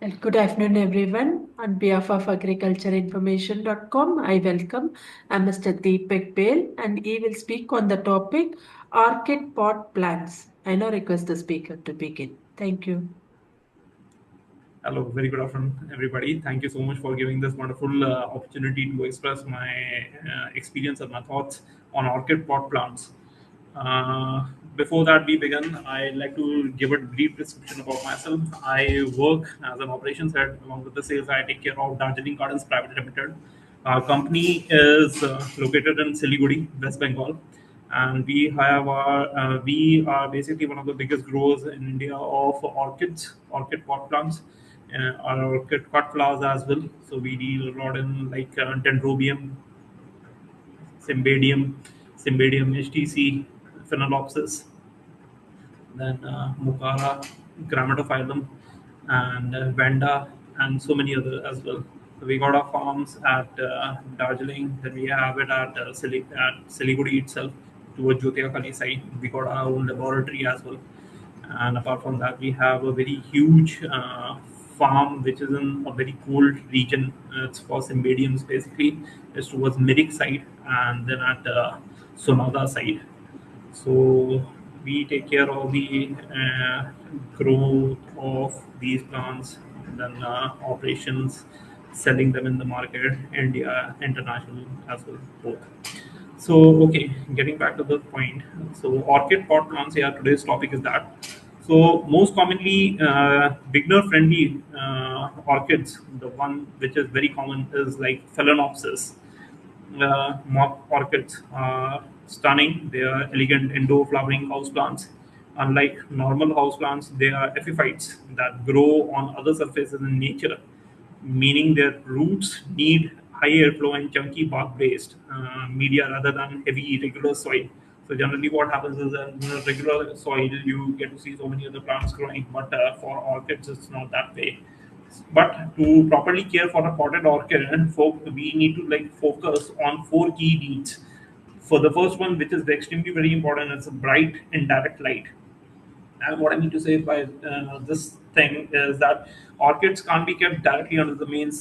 Good afternoon, everyone. On behalf of agricultureinformation.com, I welcome Mr. Deepak Behl, and he will speak on the topic Orchid pot plants. I now request the speaker to begin. Thank you. Hello, very good afternoon, everybody. Thank you so much for giving this wonderful opportunity to express my experience and my thoughts on orchid pot plants. Uh, Before that we begin, I'd like to give a brief description about myself. I work as an operations head along with the sales. I take care of Darjeeling Gardens Private Limited. Our company is located in Siliguri, West Bengal, and we are basically one of the biggest growers in India of orchid pot plants, our orchid cut flowers as well. So we deal a lot in like dendrobium, Cymbidium HTC, Phalaenopsis, then Mucara, Grammatophyllum, and Vanda, and so many others as well. So we got our farms at Darjeeling, then we have it at Siliguri itself, towards Jyotiakali side. We got our own laboratory as well. And apart from that, we have a very huge farm which is in a very cold region. It's for Cymbidiums basically. It's towards Mirik side and then at Sonada side. So we take care of the growth of these plants, then operations, selling them in the market, India, international as well, both. So okay, getting back to the point. So orchid pot plants. Yeah, today's topic is that. So most commonly, beginner-friendly orchids. The one which is very common is like Phalaenopsis. Mock orchids are stunning. They are elegant indoor flowering houseplants. Unlike normal houseplants, they are epiphytes that grow on other surfaces in nature, meaning their roots need high airflow and chunky bark-based media rather than heavy irregular soil. So generally, what happens is that in a regular soil, you get to see so many other plants growing, but for orchids, it's not that way. But to properly care for a potted orchid, we need to like focus on four key needs. For the first one, which is extremely very important, is bright indirect light. And what I mean to say by this thing is that orchids can't be kept directly under the main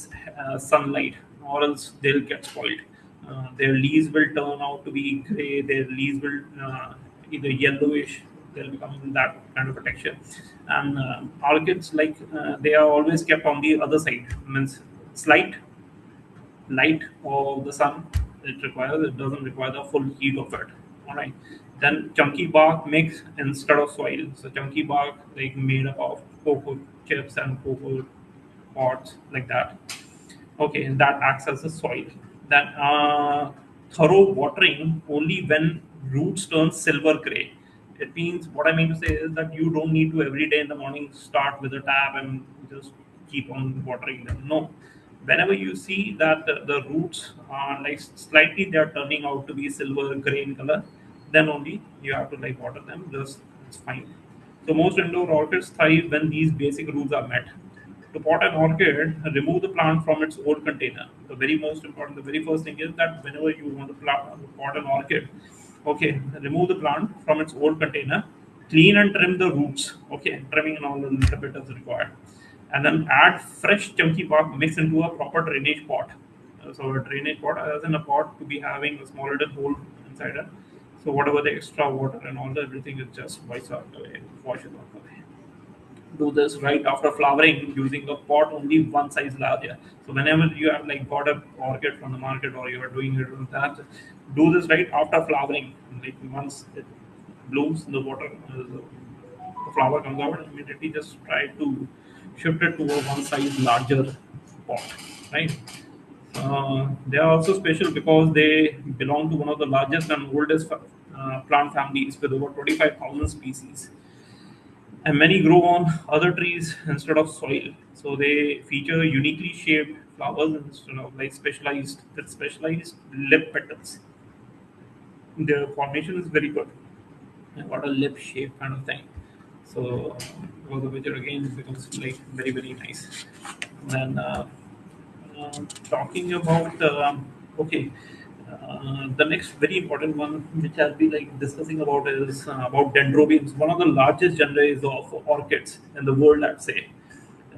sunlight, or else they'll get spoiled. Their leaves will turn out to be gray. Their leaves will either yellowish. They'll become that kind of a texture. And orchids, like they are always kept on the other side. Means slight light of the sun it requires. It doesn't require the full heat of it. All right. Then chunky bark mix instead of soil. So chunky bark like made up of cocoa chips and cocoa pods like that. Okay, and that acts as a soil. Then thorough watering only when roots turn silver gray. It means what I mean to say is that you don't need to every day in the morning start with a tap and just keep on watering them. No, whenever you see that the roots are like slightly they are turning out to be silver gray in color, then only you have to like water them. Just it's fine. So most indoor orchids thrive when these basic rules are met. To pot an orchid, remove the plant from its old container. The very most important, the very first thing is that whenever you want to pot an orchid, okay, remove the plant from its old container, clean and trim the roots. Okay, trimming and all a little bit is required, and then add fresh chunky bark mixed into a proper drainage pot. So a drainage pot, as in a pot to be having a small little hole inside it. So whatever the extra water and all that, everything is just wiped out away, wash it out away. Do this right after flowering using a pot only one size larger. So whenever you have like got a orchid from the market or you are doing it with that, do this right after flowering. Like once it blooms, the water, the flower comes out, immediately just try to shift it to a one size larger pot, right? They are also special because they belong to one of the largest and oldest plant families with over 25,000 species, and many grow on other trees instead of soil. So they feature uniquely shaped flowers instead of like specialized lip petals. Their formation is very good. And got a lip shape kind of thing. So because of which it again becomes like very very nice. Then talking about okay. The next very important one, which I'll be like discussing about, is about dendrobiums, one of the largest genera of orchids in the world, I'd say.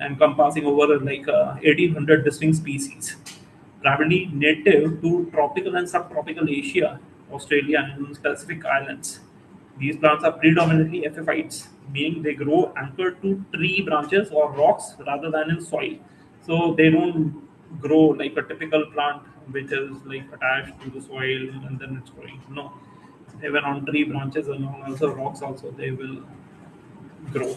encompassing over like 1800 distinct species, primarily native to tropical and subtropical Asia, Australia, and Pacific islands. These plants are predominantly epiphytes, meaning they grow anchored to tree branches or rocks rather than in soil. So they don't grow like a typical plant which is like attached to the soil and then it's growing. No, even on tree branches and also rocks also they will grow.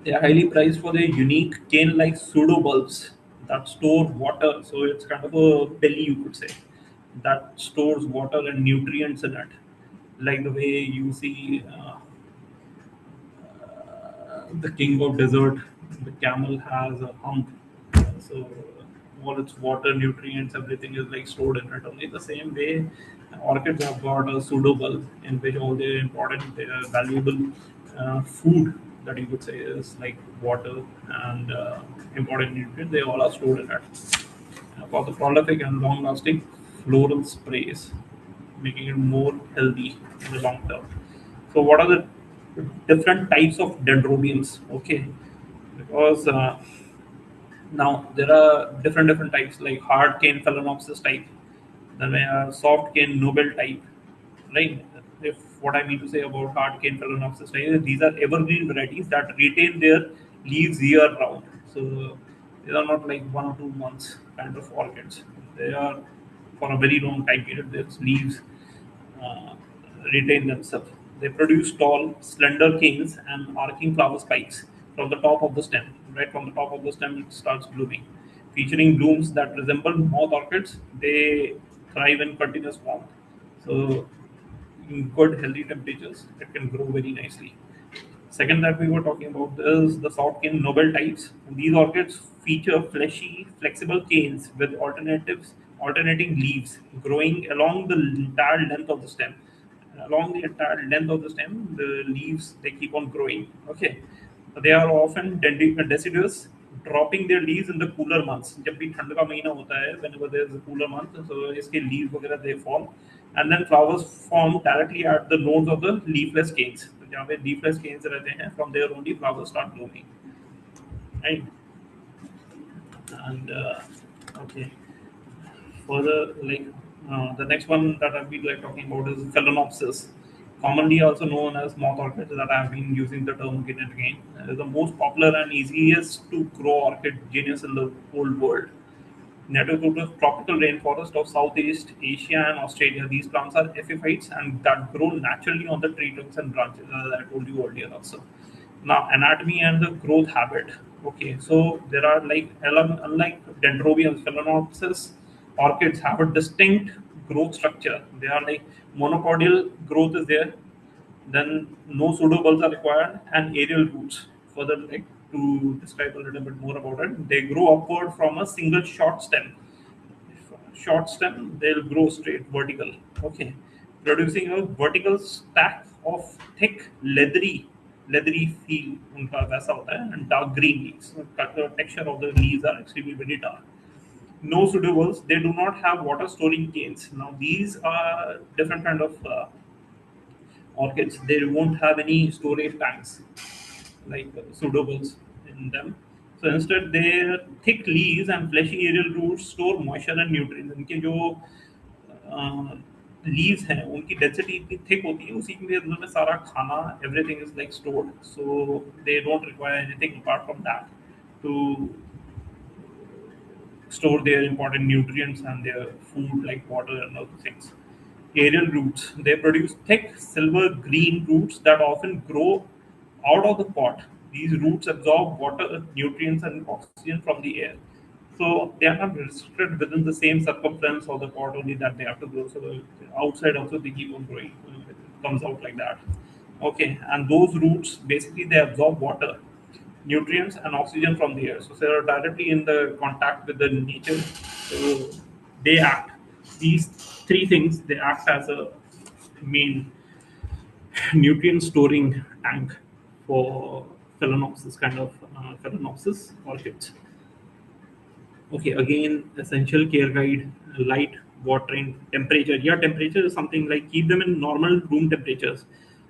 They are highly prized for their unique cane-like pseudo-bulbs that store water. So it's kind of a belly, you could say, that stores water and nutrients in it. Like the way you see the king of desert, the camel has a hump. So all its water, nutrients, everything is like stored in it. Only the same way, orchids have got a pseudo bulb in which all their important, valuable food that you could say is like water and important nutrients. They all are stored in it. For the prolific and long-lasting floral sprays, making it more healthy in the long term. So, what are the different types of dendrobiums? Okay, because now there are different types like hard cane phalaenopsis type, then we have soft cane nobel type, right? If what I mean to say about hard cane phalaenopsis type is these are evergreen varieties that retain their leaves year round. So these are not like 1 or 2 months kind of orchids. They are for a very long time period. Their leaves uh, retain themselves. They produce tall, slender canes and arcing flower spikes from the top of the stem. Right from the top of the stem, it starts blooming, featuring blooms that resemble moth orchids. They thrive in continuous warmth. So, in good, healthy temperatures, it can grow very nicely. Second that we were talking about is the soft cane noble types. These orchids feature fleshy, flexible canes with alternating leaves growing along the entire length of the stem. Along the entire length of the stem, the leaves they keep on growing. Okay, they are often deciduous, dropping their leaves in the cooler months. जब भी ठंड का महीना होता है, whenever there is a cooler month, so इसके leaves वगैरह they fall, and then flowers form directly at the nodes of the leafless canes. तो जहाँ पे leafless canes रहते हैं, from there only flowers start blooming, right? And okay, further, like the next one that I'll be like talking about is Phalaenopsis, commonly also known as moth orchid. That I've been using the term again and again. The most popular and easiest to grow orchid genus in the whole world. Native to the tropical rainforest of Southeast Asia and Australia, these plants are epiphytes and that grow naturally on the tree trunks and branches, as I told you earlier also. Now, anatomy and the growth habit. Okay, so there are like, unlike dendrobiums, phalaenopsis, orchids have a distinct growth structure. They are like monopodial growth is there, then no pseudobulbs are required and aerial roots. Further, like to describe a little bit more about it, they grow upward from a single short stem. Short stem, they'll grow straight vertical. Okay, producing a vertical stack of thick leathery feel उनका वैसा होता है and dark green leaves. The texture of the leaves are extremely very dark. No pseudobulbs. They do not have water storing canes. Now these are different kind of orchids. They won't have any storage tanks like pseudobulbs in them. So instead, their thick leaves and fleshy aerial roots store moisture and nutrients. इनके जो leaves हैं उनकी density इतनी thick होती है उसी के अंदर में सारा खाना everything is like stored. So they don't require anything apart from that to store their important nutrients and their food like water and other things. Aerial roots. They produce thick silver green roots that often grow out of the pot. These roots absorb water, nutrients, and oxygen from the air. So they are not restricted within the same circumference of the pot only that they have to grow. So the outside also they keep on growing. It comes out like that. Okay, and those roots basically they absorb water, nutrients, and oxygen from the air. So they are directly in the contact with the nature. So they act. These three things they act as a main nutrient storing tank for phalaenopsis kind of phalaenopsis orchids. Okay, again, essential care guide, light, watering, temperature. Yeah, temperature is something like keep them in normal room temperatures.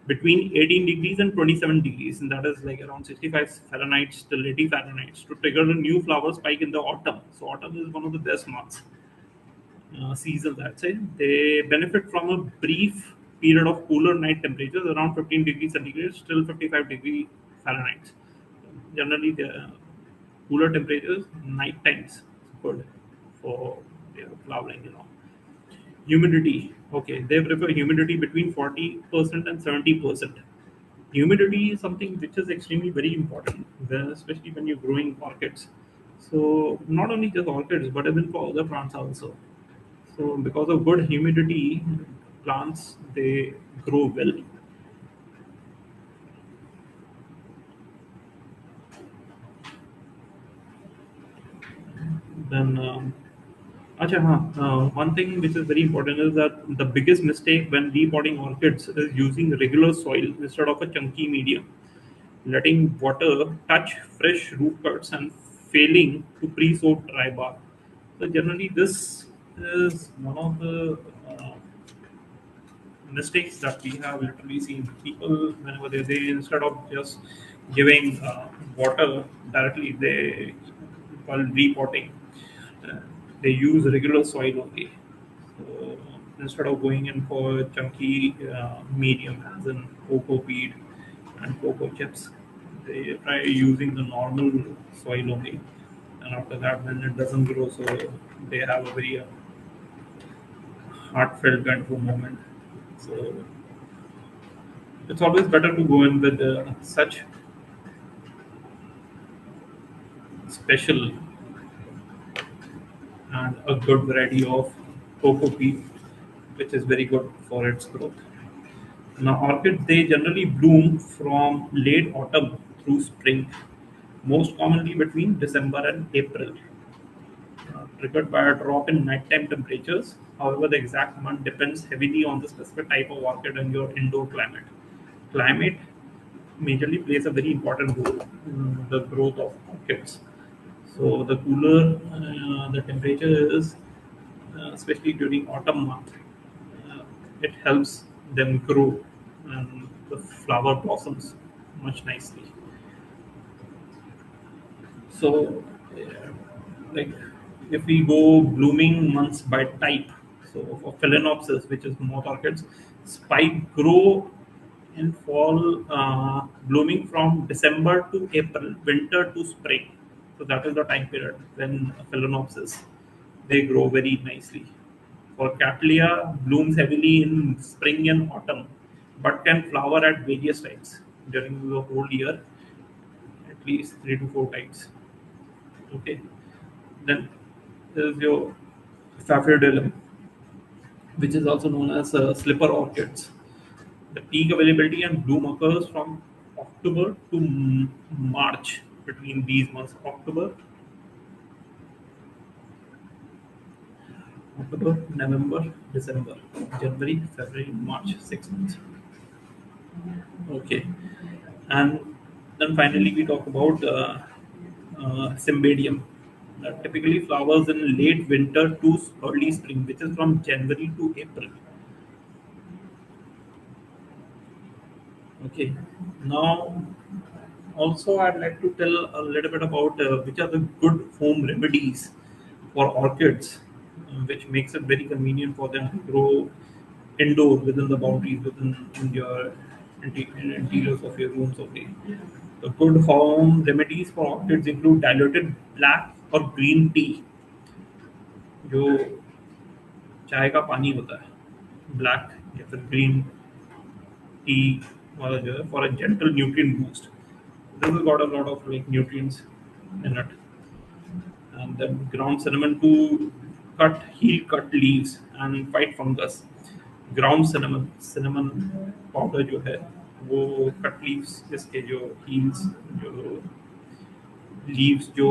between 18 degrees and 27 degrees, and that is like around 65 Fahrenheit till 80 Fahrenheit, to trigger a new flower spike in the autumn. So autumn is one of the best months, seasons, I'd say. They benefit from a brief period of cooler night temperatures around 15 degrees centigrade till 55 Fahrenheit. Generally, the cooler temperatures night times good for their flowering. Humidity. Okay, they prefer humidity between 40% and 70%. Humidity is something which is extremely very important, especially when you're growing orchids. So not only just orchids, but even for other plants also. So because of good humidity, plants they grow well. Then, one thing which is very important is that the biggest mistake when repotting orchids is using regular soil instead of a chunky medium, letting water touch fresh root cuts and failing to pre-soak dry bark. So generally, this is one of the mistakes that we have literally seen. People, whenever they instead of just giving water directly, they while repotting, uh, they use regular soil only. So instead of going in for chunky medium, as in cocoa peat and cocoa chips, they try using the normal soil only. And after that, when it doesn't grow, so they have a very heartfelt kind of a moment. So it's always better to go in with such special and a good variety of cocoa peat, which is very good for its growth. Now, orchids they generally bloom from late autumn through spring, most commonly between December and April, triggered by a drop in nighttime temperatures. However, the exact month depends heavily on the specific type of orchid and your indoor climate. Climate majorly plays a very important role in the growth of orchids. So the cooler the temperature is, especially during autumn month, uh, it helps them grow and the flower blossoms much nicely. So, like if we go blooming months by type, so for Phalaenopsis, which is moth orchids, spike grow in fall, blooming from December to April, winter to spring. So that is the time period when Phalaenopsis they grow very nicely. For Cattleya, blooms heavily in spring and autumn, but can flower at various times during the whole year, at least 3 to 4 times. Okay. Then there's your Phaphrodilum, which is also known as slipper orchids. The peak availability and bloom occurs from October to March. Between these months, October, November, December, January, February, March, 6 months. Okay, and then finally we talk about Cymbidium. That typically flowers in late winter to early spring, which is from January to April. Okay. Now, also I'd like to tell a little bit about which are the good home remedies for orchids, which makes it very convenient for them to grow indoor within the boundaries within in your interiors of your rooms only. The good home remedies for orchids include diluted black or green tea, जो चाय का पानी होता है, black या फिर green tea वाला जो है for a gentle nutrient boost. This has got a lot of like nutrients in it. And then ground cinnamon to heal cut leaves and fight fungus. Ground cinnamon powder जो है वो cut leaves इसके जो heels जो leaves जो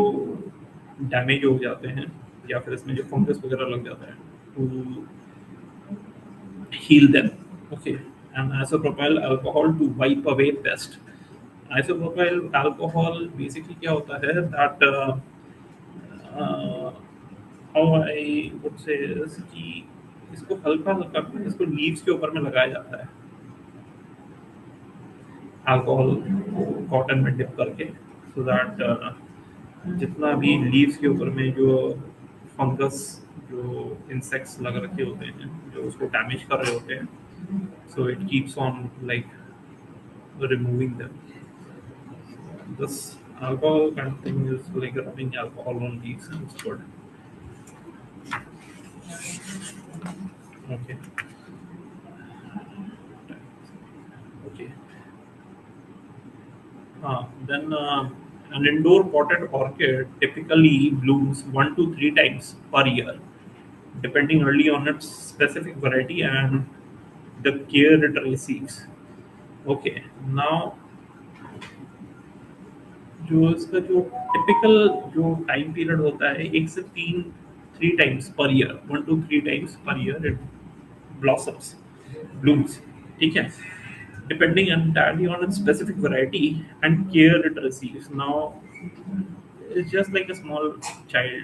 damage हो जाते हैं या फिर इसमें जो फंगस वगैरह लग जाता है to heal them. Okay, and isopropyl alcohol to wipe away pest. Isopropyl alcohol basically क्या होता है that uh, how I would say is कि इसको हल्का हल्का इसको लीव्स के ऊपर में लगाया जाता है अल्कोहल कॉटन में डिप करके, सो दैट जितना भी लीव्स के ऊपर में जो फंगस, जो इंसेक्ट्स लग रखे होते हैं जो उसको डैमेज कर रहे होते हैं, so it keeps on like removing them. This alcohol kind of thing is like rubbing alcohol on leaves and it's good. Okay. Okay. Then an indoor potted orchid typically blooms 1 to 3 times per year, depending only on its specific variety and the care it receives. Okay. Now जो इसका जो typical जो time period होता है, 1 से 3 times per year, 1 to 3 times per year it blossoms, blooms. ठीक है, depending entirely on its specific variety and care it receives. Now, it's just like a small child.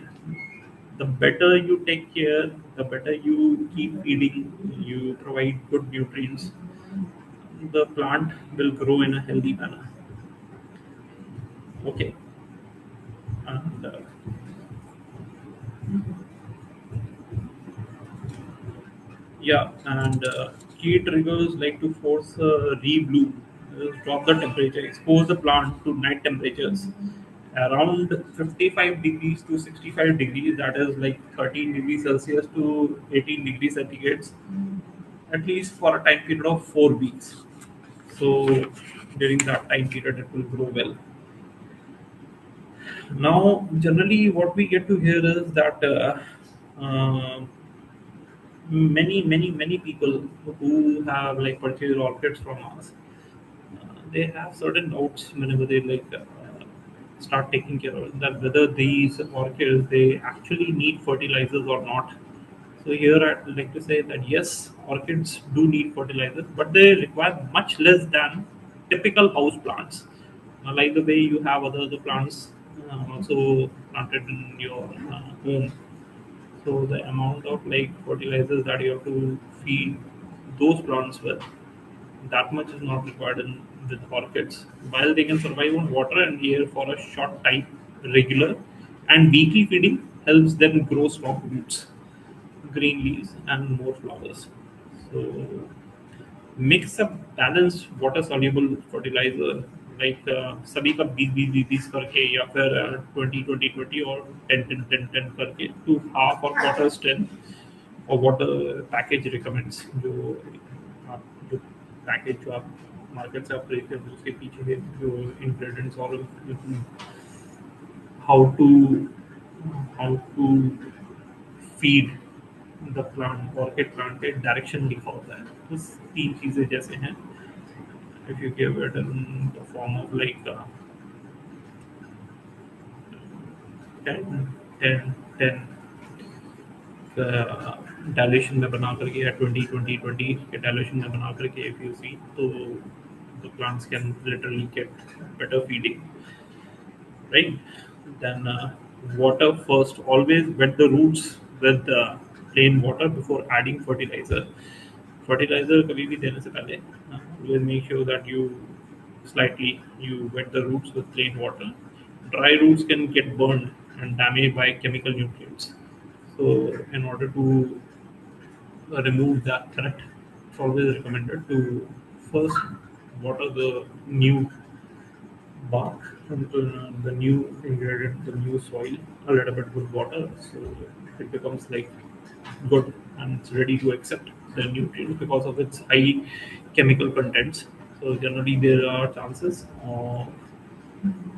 The better you take care, the better you keep feeding, you provide good nutrients, the plant will grow in a healthy manner. Okay, and yeah, and key triggers like to force a rebloom, drop the temperature, expose the plant to night temperatures around 55 degrees to 65 degrees, that is like 13 degrees Celsius to 18 degrees centigrades, at least for a time period of 4 weeks. So during that time period, it will grow well. Now, generally, what we get to hear is that uh, many people who have like purchased orchids from us, they have certain doubts whenever they start taking care of it, that whether these orchids they actually need fertilizers or not. So here I'd like to say that yes, orchids do need fertilizers, but they require much less than typical house plants. Like the way you have other plants also planted in your home, so the amount of like fertilizers that you have to feed those plants with, that much is not required in with orchids. While they can survive on water and air for a short time, regular and weekly feeding helps them grow strong roots, green leaves, and more flowers. So mix a balanced water soluble fertilizer like सभी का 20 20 20 करके या फिर 20 20 20 और 10 10 10 10 करके to half or quarter strength or what the package recommends. आप जो package जो आप मार्केट से आप खरीदते हैं उसके पीछे के जो इंग्रेडिएंट्स और how to how to feed the plant, orchid plant के डायरेक्शन लिखा होता है, बस 3 चीजें जैसे हैं, if you give it in the form of like 10 10 10 dilation में बना करके या 20 20 20 के डायलेशन में बना करके इफ यू सी, तो the plants can literally get better feeding, right? Then water first. Always wet the roots with plain water before adding fertilizer. Fertilizer कभी भी देने से पहले always make sure that you slightly you wet the roots with plain water. Dry roots can get burned and damaged by chemical nutrients. So in order to remove that threat, it's always recommended to first water the new bark, the new ingredient, the new soil, a little bit with water, so it becomes like good and it's ready to accept the nutrients because of its high chemical contents. So generally, there are chances of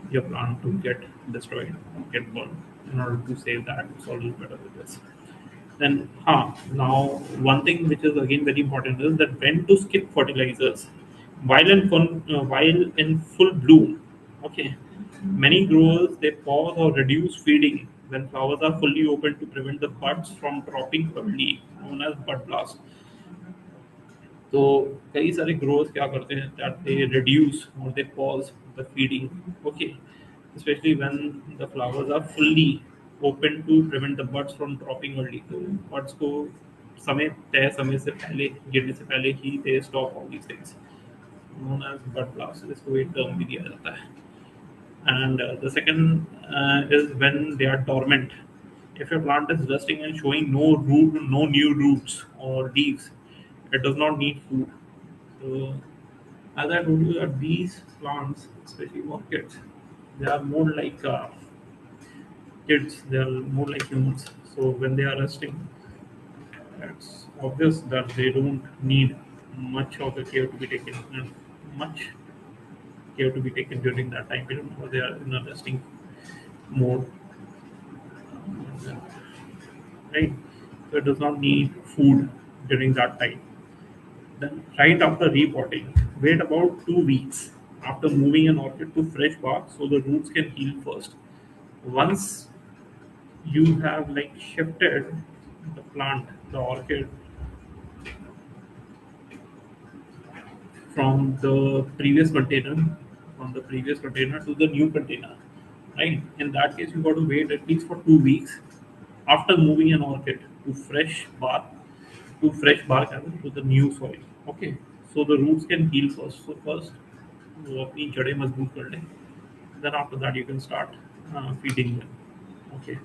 your plant to get destroyed, get burned. In order to save that, it's always better with this. Then, now one thing which is again very important is that when to skip fertilizers while in full bloom. Okay, many growers they pause or reduce feeding when flowers are fully open to prevent the buds from dropping early, known as bud blast. तो कई सारे growers क्या करते हैं that they reduce or they pause the feeding. Okay, especially when the flowers are fully open to prevent the buds from dropping early. तो buds को समय तय समय से पहले गिरने से पहले ही they stop all these things. known as bud blast, इसको एक term भी दिया जाता है. And the second is when they are dormant. If your plant is resting and showing no new roots or leaves, it does not need food. So, as I told you, that these plants, especially orchids, they are more like kids. They are more like humans. So when they are resting, it's obvious that they don't need much of the care to be taken, and much care to be taken during that time period because they are in a resting mode, right? So it does not need food during that time. Then, right after repotting, wait about 2 weeks after moving an orchid to fresh bark so the roots can heal first. Once you have like shifted the plant, the orchid, from the previous container, from the previous container to the new container, right? In that case, you got to wait at least for 2 weeks after moving an orchid to fresh bark as in to the new soil. Okay, so the roots can heal first. So first, वो अपनी जड़ें मजबूत कर लें. Then after that, you can start feeding them. Okay.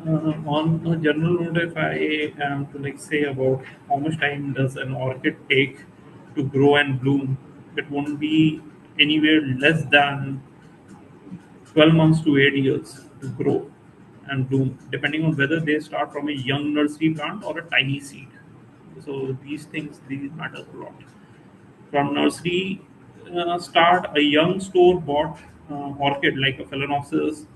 On a general note, if I am to like say about how much time does an orchid take to grow and bloom, it won't be anywhere less than 12 months to 8 years to grow and bloom, depending on whether they start from a young nursery plant or a tiny seed. So these matter a lot. From nursery start, a young store bought orchid like a phalaenopsis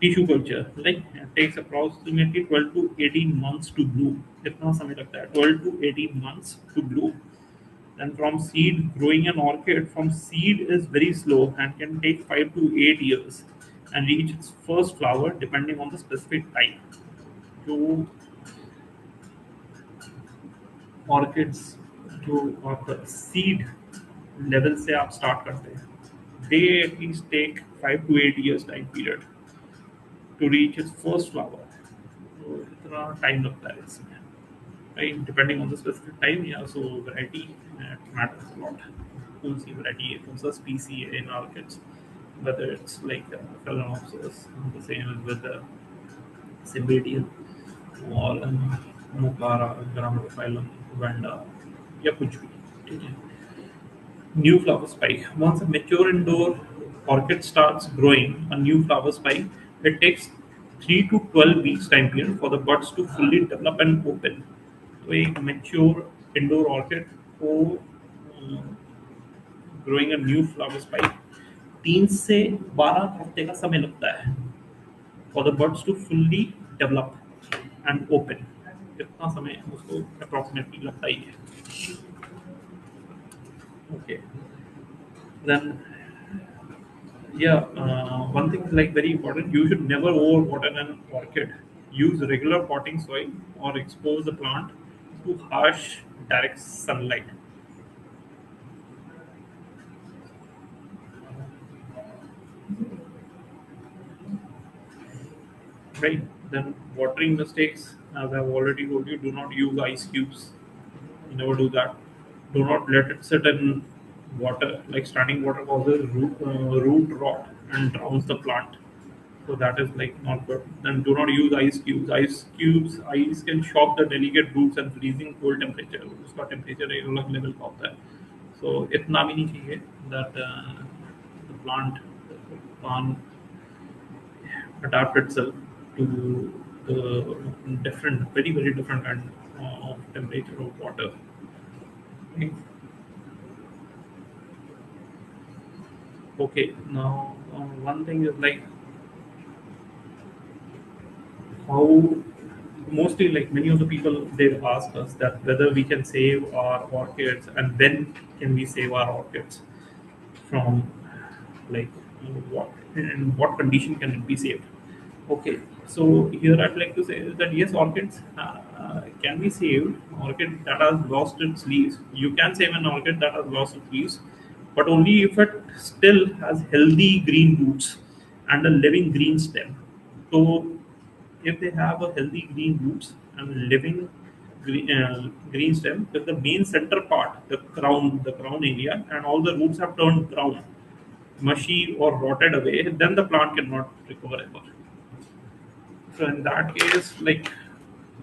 tissue culture, like it takes approximately 12 to 18 months to bloom. इतना समय लगता है 12 to 18 months to bloom. Then from seed, growing an orchid from seed is very slow and can take 5 to 8 years and reach its first flower depending on the specific type. जो orchids जो आप seed level से आप start करते हैं, they at least take 5 to 8 years time period to reach its first flower. तो इतना time लगता है इसमें, right? Depending on the specific time, yeah. So variety matters a lot. कौन सी variety है, कौन सा species है in orchids, whether it's like phalaenopsis, the same as with the Cymbidium or Mucara, Grammatophyllum, Vanda, या कुछ भी, ठीक है. New flower spike. Once a mature indoor orchid starts growing a new flower spike, it takes 3 to 12 weeks time period for the buds to fully develop and open. तो एक mature indoor orchid को growing a new flower spike 3 से 12 हफ्ते का समय लगता है for the buds to fully develop and open. इतना समय उसको approximately लगता ही है. Okay. Then yeah, one thing is like very important. You should never overwater an orchid. Use regular potting soil or expose the plant to harsh direct sunlight. Right? Then watering mistakes, as I've already told you, do not use ice cubes. You never do that. Do not let it sit in water. Like standing water causes root rot and drowns the plant. So that is like not good. Then do not use ice can shock the delicate roots and freezing cold temperature. उसका temperature एक अलग level का होता है. So इतना भी नहीं चाहिए that the plant can't adapt itself to the different, very different kind of temperature of water. Okay. Okay. Now one thing is like how mostly like many of the people they ask us that whether we can save our orchids and when can we save our orchids from like what in what condition can it be saved. Okay, so here I'd like to say that yes, orchids can be saved. Orchid that has lost its leaves, you can save an orchid that has lost its leaves, but only if it still has healthy green roots and a living green stem. So if they have a healthy green roots and living green stem with the main center part, the crown area, and all the roots have turned brown, mushy or rotted away, then the plant cannot recover ever. So in that case, like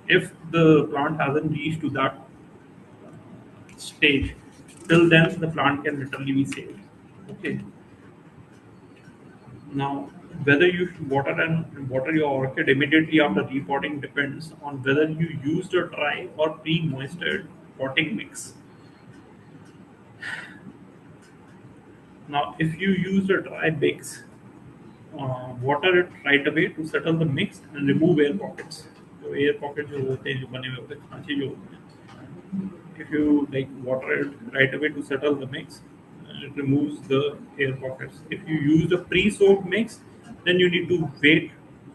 if the plant hasn't reached to that stage, till then the plant can literally be saved. Okay. Now, whether you should water your orchid immediately after repotting depends on whether you used a dry or pre-moisturized potting mix. Now, if you used a dry mix, water it right away to settle the mix and remove air pockets. तो air pockets जो होते हैं जो बने हुए होते हैं खांचे जो होते हैं, if you like water it right away to settle the mix, it removes the air pockets. If you use a pre-soaked mix, then you need to wait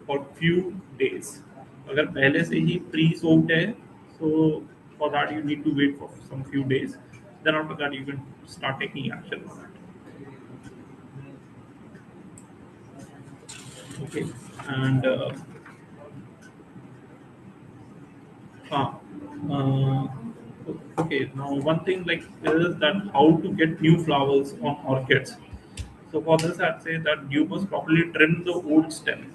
for few days. अगर पहले से ही pre-soaked है, so for that you need to wait for some few days. Then after that you can start taking action on that. Okay, and uh, uh, okay. Now one thing like is that how to get new flowers on orchids. So for this, I'd say that you must properly trim the old stem.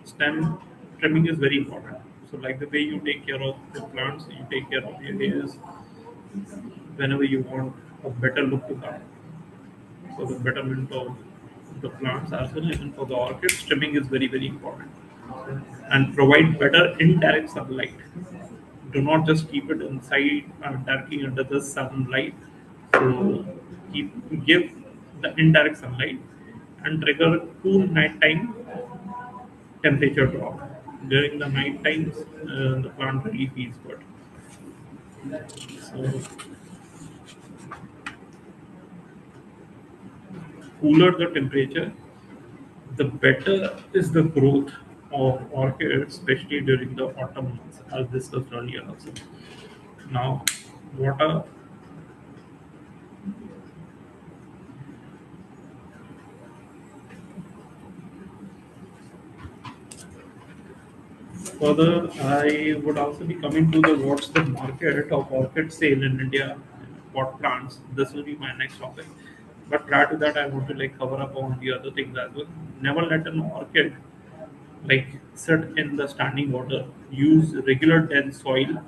Stem trimming is very important. So like the way you take care of the plants, you take care of your hairs whenever you want a better look to that. For the betterment of the plants as well, even for the orchids, trimming is very very important. And provide better indirect sunlight. Do not just keep it inside directly under the sunlight. So give the indirect sunlight and trigger cool nighttime temperature drop. During the night times, the plant really feels good. So cooler the temperature, the better is the growth of orchids, especially during the autumn months, as discussed earlier also. Now, what are further? I would also be coming to the what's the market of orchid sale in India, pot plants. This will be my next topic. But prior to that, I want to like cover up on the other things as well. Never let an orchid like sit in the standing water. Use regular dense soil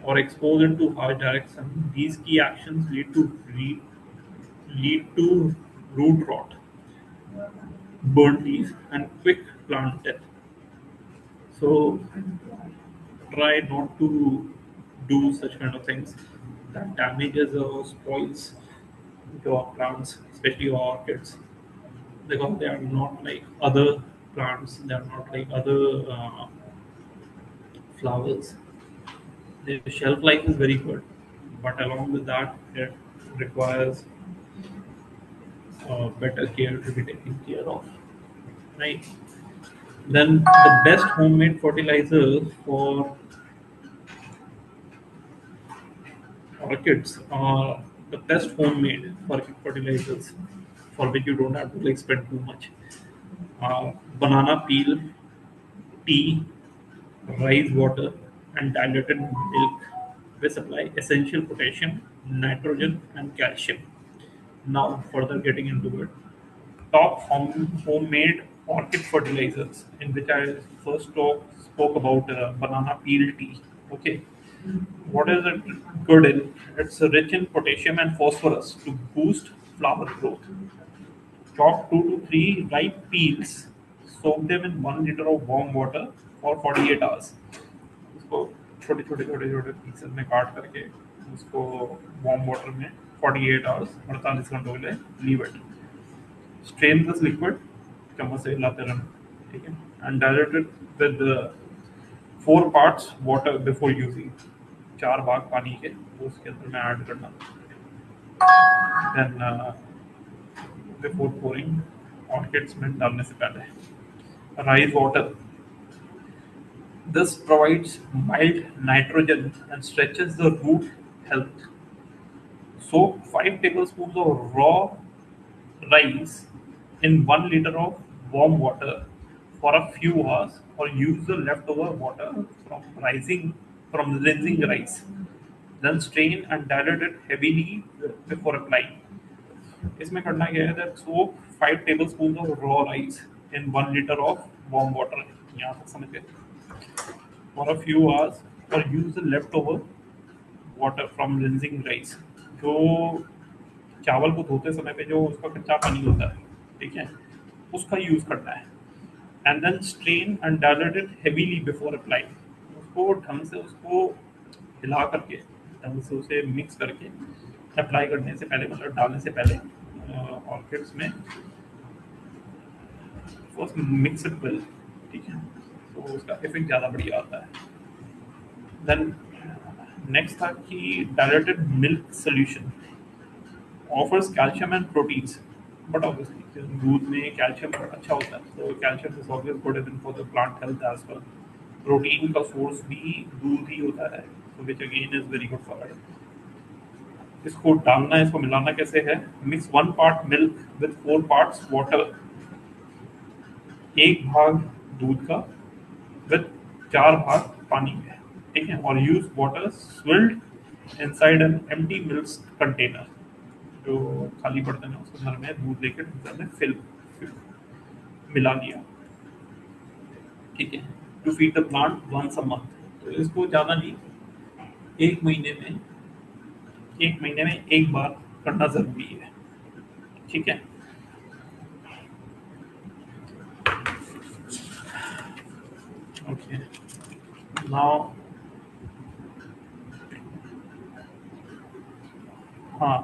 or expose it to harsh direct sun. These key actions lead to root rot, burnt leaves, and quick plant death. So try not to do such kind of things that damages or spoils your plants, especially your orchids, because they are not like other plants. They are not like other flowers. Their shelf life is very good, but along with that, it requires better care to be taken care of. Right. Then the best homemade fertilizer for orchids are the best homemade fertilizers for which you don't have to like spend too much. Banana peel, tea, rice water, and diluted milk. We supply essential potassium, nitrogen, and calcium. Now, further getting into it, top homemade orchid fertilizers, in which I first spoke about banana peel tea. Okay, what is it good in? It's rich in potassium and phosphorus to boost flower growth. Chop 2 to 3 ripe peels, soak them in 1 liter of warm water for 48 hours. उसको छोटे छोटे छोटे छोटे pieces में काट करके उसको warm water में 48 आवर्स 48 घंटों के लिए leave it. Strain this liquid चम्मच से हिलाते रहना, ठीक है, and dilute it with 4 parts water before using. 4 भाग पानी के वो उसके अंदर में ऐड करना. Then before pouring orchids में डालने से पहले. Rice water. This provides mild nitrogen and stretches the root health. Soak 5 tablespoons of raw rice in 1 liter of warm water for a few hours, or use the leftover water from rinsing rice. Then strain and dilute it heavily before applying. इसमें करना क्या है that soak 5 tablespoons of raw rice in 1 liter of warm water. यहाँ तक समझ गए? For a few hours or use the leftover water from rinsing rice. जो चावल को धोते समय पे जो उसका कच्चा पानी होता है, ठीक है, उसका यूज करना है. And then strain and dilute it heavily before applying. उसको ढंग से उसको हिला करके ढंग से उसे मिक्स करके अप्लाई करने से पहले, मतलब डालने से पहले ऑर्किड्स में मिक्स इट वेल, ठीक है, तो उसका इफेक्ट ज़्यादा बढ़िया आता है. देन नेक्स्ट था कि diluted milk solution offers calcium and proteins, but obviously दूध में कैल्शियम अच्छा होता है, तो calcium is always good even for the plant health as well. Protein का सोर्स भी दूध ही होता है, so which again is very good for it. इसको डालना है, इसको मिलाना कैसे है? Mix 1 part milk with 4 parts water. 1 भाग दूध का विद 4 भाग पानी में, ठीक है, और use water swilled inside an empty milk container. जो खाली बर्तन है उसके अंदर में दूध लेकर अंदर में फिल मिला दिया, ठीक है, to feed the plant once a month. तो इसको ज़्यादा नहीं, एक महीने में एक बार करना जरूरी है, ठीक है. ओके, नाउ हाँ,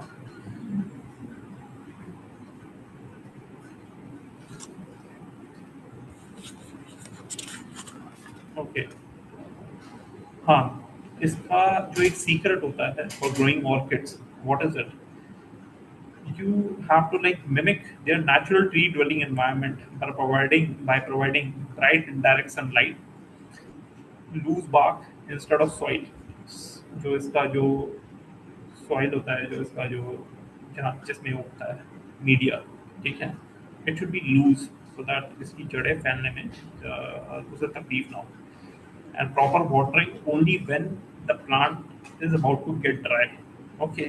ओके, हाँ, इसका जो एक सीक्रेट होता है for growing orchids, what is it? You have to like mimic their natural tree dwelling environment by providing bright indirect sunlight, loose bark instead of soil. जो इसका जो सॉइल होता है, जो इसका जो जहाँ जिसमें होता है मीडिया, ठीक है, it should be lose so that इसकी जड़ें फैलने में उसे तकलीफ ना हो. And proper watering only when the plant is about to get dry. Okay,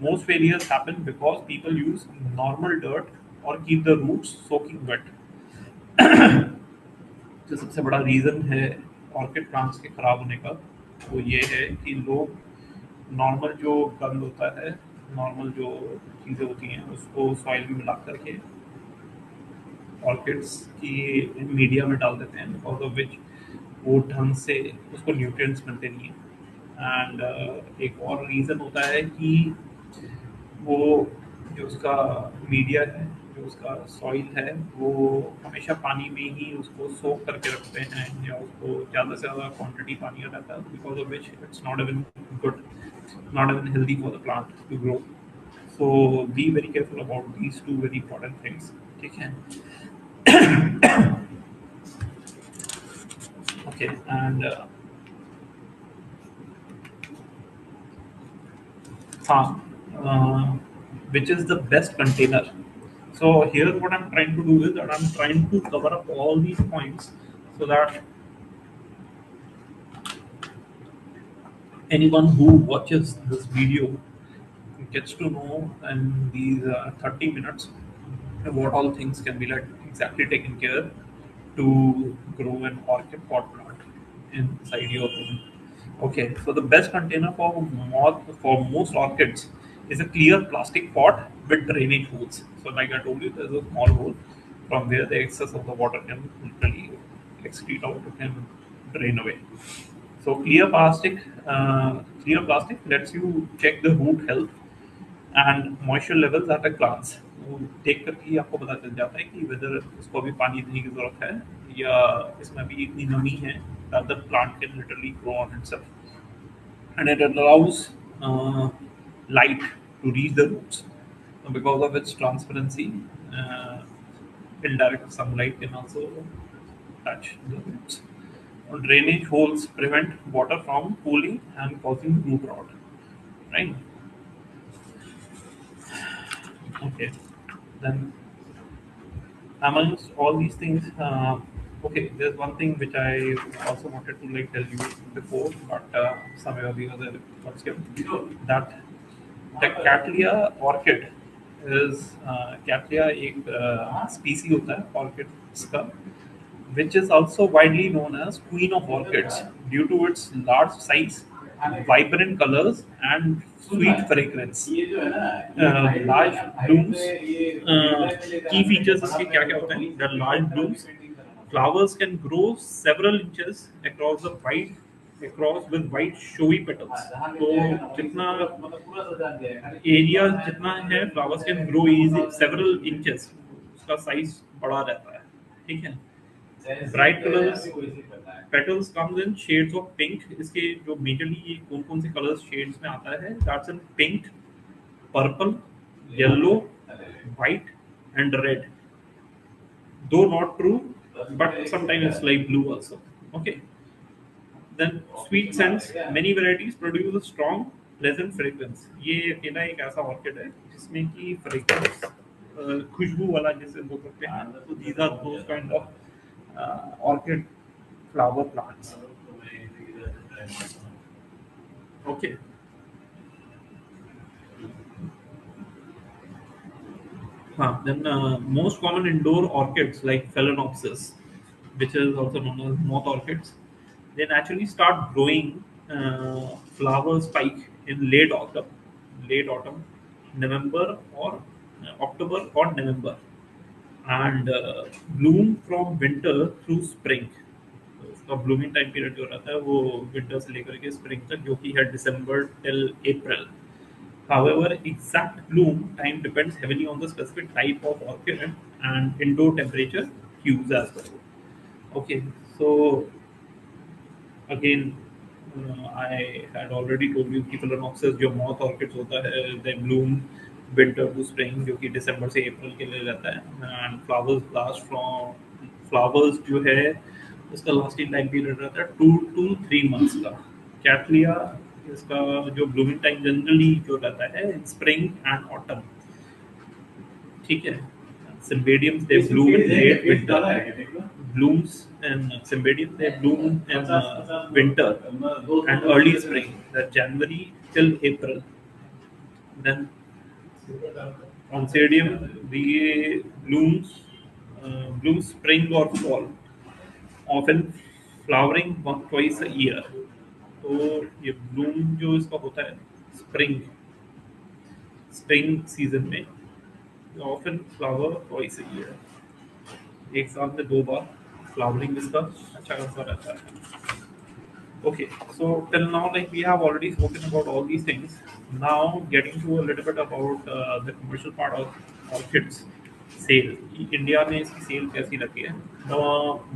most failures happen because people use normal dirt or keep the roots soaking wet. जो सबसे बड़ा रीज़न है ऑर्किड प्लांट्स के खराब होने का, वो ये है कि लोग नॉर्मल जो गंद होता है, नॉर्मल जो चीज़ें होती हैं, उसको सॉइल में मिला करके ऑर्किड्स की मीडिया में डाल देते हैं, बिकॉज ऑफ विच वो ढंग से उसको न्यूट्रिएंट्स मिलते नहीं हैं. एंड एक और रीज़न होता है कि वो जो उसका मीडिया है, जो उसका सॉइल है, वो हमेशा पानी में ही उसको सोक करके रखते हैं, या उसको ज़्यादा से ज़्यादा क्वांटिटी पानी का रहता है, because of which it's not even good, not even healthy for the plant to grow. So be very careful about these two very important things, ठीक है. Okay, and uh, which is the best container? So here, what I'm trying to do is that I'm trying to cover up all these points so that anyone who watches this video gets to know in these 30 minutes what all things can be like exactly taken care to grow an orchid pot plant inside your home. Okay, so the best container for most orchids is a clear plastic pot with drainage holes. So, like I told you, there's a small hole from where the excess of the water can literally excrete out, it can drain away. So, clear plastic lets you check the root health and moisture levels at a glance. वो देख करके ही आपको पता चल जाता है कि weather इसको अभी पानी देने की जरूरत है, या इसमें अभी इतनी नमी है that the plant can literally grow on itself. And it allows light to reach the roots. Because of its transparency, uh, indirect sunlight can also touch the roots. Drainage holes prevent water from pooling and causing root rot. Right? Okay. Then amongst all these things, Okay, there's one thing which I also wanted to like tell you before, but somewhere or the other it got skipped. That the Cattleya orchid is Cattleya एक species होता है orchids का, which is also widely known as Queen of Orchids due to its large size, vibrant colors, and sweet fragrance. Large blooms, key features इसके क्या क्या होते हैं? The large blooms, flowers can grow several inches across the white across with white showy petals. तो जितना area जितना है flowers can grow easy several inches उसका साइज बड़ा रहता है ठीक है bright colours petals comes in shades of pink इसके जो मेजरली ये कौन कौन से कलर्स शेड्स में आता है that's in pink purple yellow white and red though not true but sometimes it's like blue also okay then sweet scents many varieties produce a strong pleasant fragrance ये अकेला एक ऐसा ऑर्किड है जिसमें कि फ्रेग्रेंस खुशबू वाला जिसे बोल सकते हैं तो these are those kind of orchid flower plants okay then most common indoor orchids like Phalaenopsis, which is also known as moth orchids, they naturally start growing flower spike in late autumn, November or October or November, and bloom from winter through spring. तो उसका blooming time period जो रहता है वो winter से लेकर के spring तक जो कि है December till April However, exact bloom time depends heavily on the specific type of orchid and indoor temperature cues as well. Okay, so again, I had already told you कि Phalaenopsis जो moth orchids होता है, they bloom winter to spring जो कि दिसंबर से अप्रैल के लिए रहता है and flowers जो है उसका लास्टिंग टाइम पीरियड रहता है 2 to 3 months का कैटलिया इसका जो ब्लूमिंग टाइम जनरली जो रहता है स्प्रिंग एंड ऑटम ठीक है Cymbidiums they bloom in late winter blooms and Cymbidium they bloom in winter and early spring that January till April then Oncidium the blooms spring or fall often flowering once twice a year तो ये Bloom जो इसका होता है spring season में often flower twice a year एक साल में 2 बार फ्लावरिंग इसका अच्छा खासा रहता है okay so till now like we have already spoken about all these things now getting to a little bit about the commercial part of orchids sale India में इसकी सेल कैसी रहती है the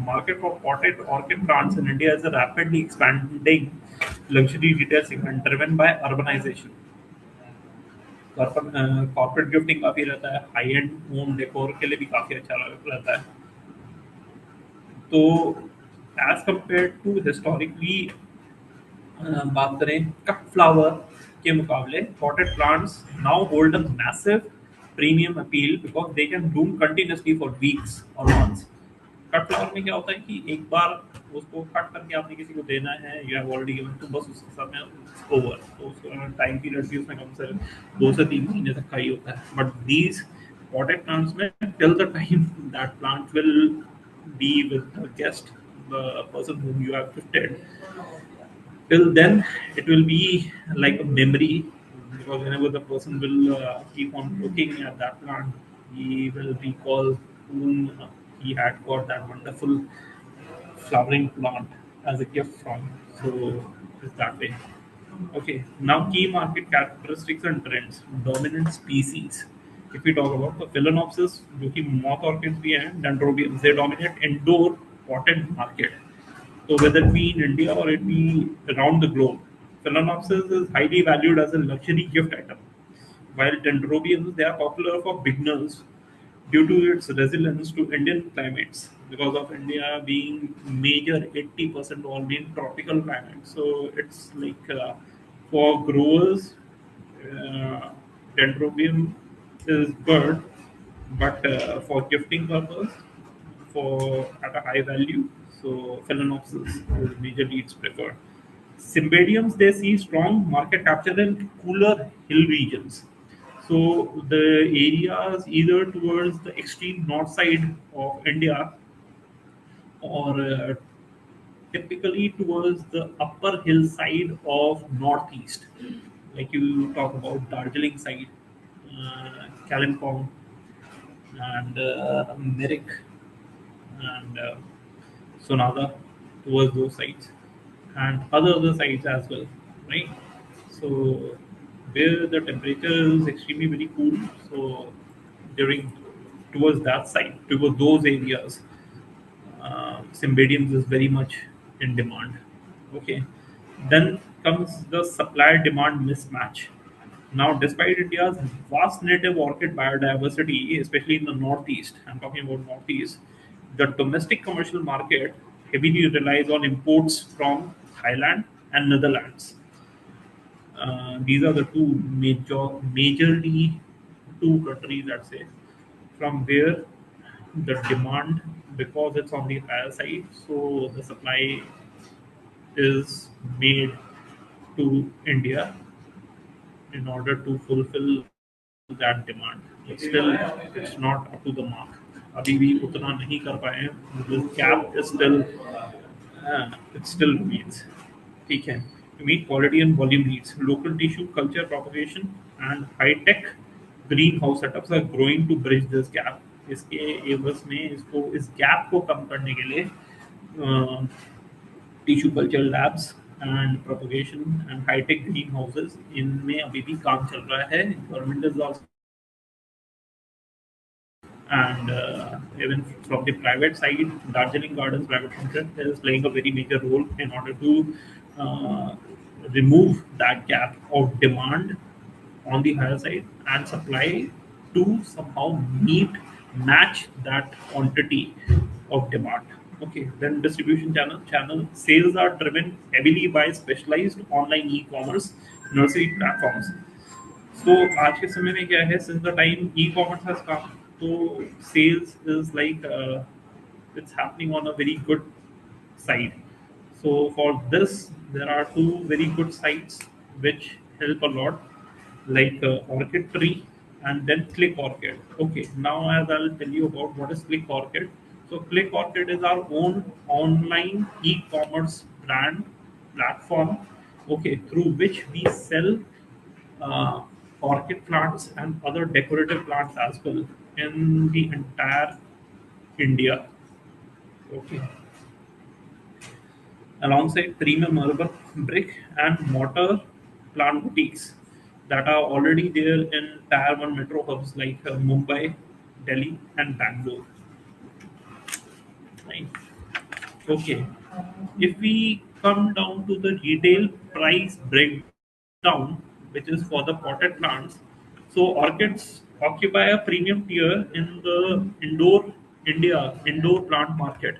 market for potted orchid plants in India is a rapidly expanding luxury retail segment driven by urbanization corporate gifting काफी रहता है high and home decor के लिए भी काफी अच्छा रहता है तो एज कम्पेयर टू हिस्टोरिकली बात करें कट फ्लावर के मुकाबले potted plants now hold a massive premium appeal because they can bloom continuously for weeks or months. Cut flower में क्या होता है कि एक बार उसको कट करके आपने किसी को देना है यू हैव ऑलरेडी गिवन तो बस उसके साथ में ओवर तो उसका टाइम पीरियड भी उसमें कम से 2 से 3 महीने तक का ही होता है बट दीज potted plants में till the time that plant will be with the guest, the person whom you have gifted. Till then, it will be like a memory because whenever the person will keep on looking at that plant, he will recall whom he had got that wonderful flowering plant as a gift from. So it's that way. Okay, now key market characteristics and trends. Dominant species. If we talk about the Phalaenopsis, जो कि moth orchids भी हैं, Dendrobiums, they dominate indoor potted market. So whether it be in India or it be around the globe, Phalaenopsis is highly valued as a luxury gift item. While Dendrobiums, they are popular for beginners due to its resilience to Indian climates. Because of India being major 80% all being tropical climate, so it's like for growers, uh, Dendrobium is good, but for gifting purpose, for at a high value. So Phalaenopsis is majorly its preferred. Symbadiums, they see strong market capture in cooler hill regions. So the areas either towards the extreme north side of India or typically towards the upper hillside of northeast, like you talk about Darjeeling side, Kalimpong, and Merrick, and Sonada, towards those sites, and other sites as well, right? So where the temperature is extremely very cool, so during towards that side, towards those areas, Symbadiums is very much in demand. Okay, then comes the supply-demand mismatch. Now, despite India's vast native orchid biodiversity, especially in the northeast, I'm talking about northeast, the domestic commercial market heavily relies on imports from Thailand and Netherlands. These are the majorly two countries, let's say, from where the demand, because it's on the higher side, so the supply is made to India in order to fulfill that demand. But still, it's not up to the mark. अभी भी उतना नहीं कर पाए हैं. This gap is still it still remains. ठीक है. To meet quality and volume needs, local tissue culture propagation and high-tech greenhouse setups are growing to bridge this gap. इसके एवज में इसको इस गैप को कम करने के लिए tissue culture labs and propagation and high tech greenhouses इनमें अभी भी काम चल रहा है. Government is also and even from the private side, Darjeeling Gardens Private Limited is playing a very major role in order to uh, remove that gap of demand on the higher side and supply to somehow match that quantity of demand. Okay, then distribution channel sales are driven heavily by specialized online e-commerce nursery platforms. So आज के समय में क्या है, since the time e-commerce has come, so sales is like it's happening on a very good side. So for this, there are two very good sites which help a lot, like Orchid Tree and then Click Orchid. Okay, now as I'll tell you about what is Click Orchid. So Click Orchid is our own online e-commerce brand platform. Okay, through which we sell uh, orchid plants and other decorative plants as well in the entire India. Okay, alongside premium urban brick and mortar plant boutiques that are already there in Tier 1 metro hubs like Mumbai, Delhi, and Bangalore. Right. Okay. If we come down to the retail price breakdown, which is for the potted plants, so orchids occupy a premium tier in the indoor plant market.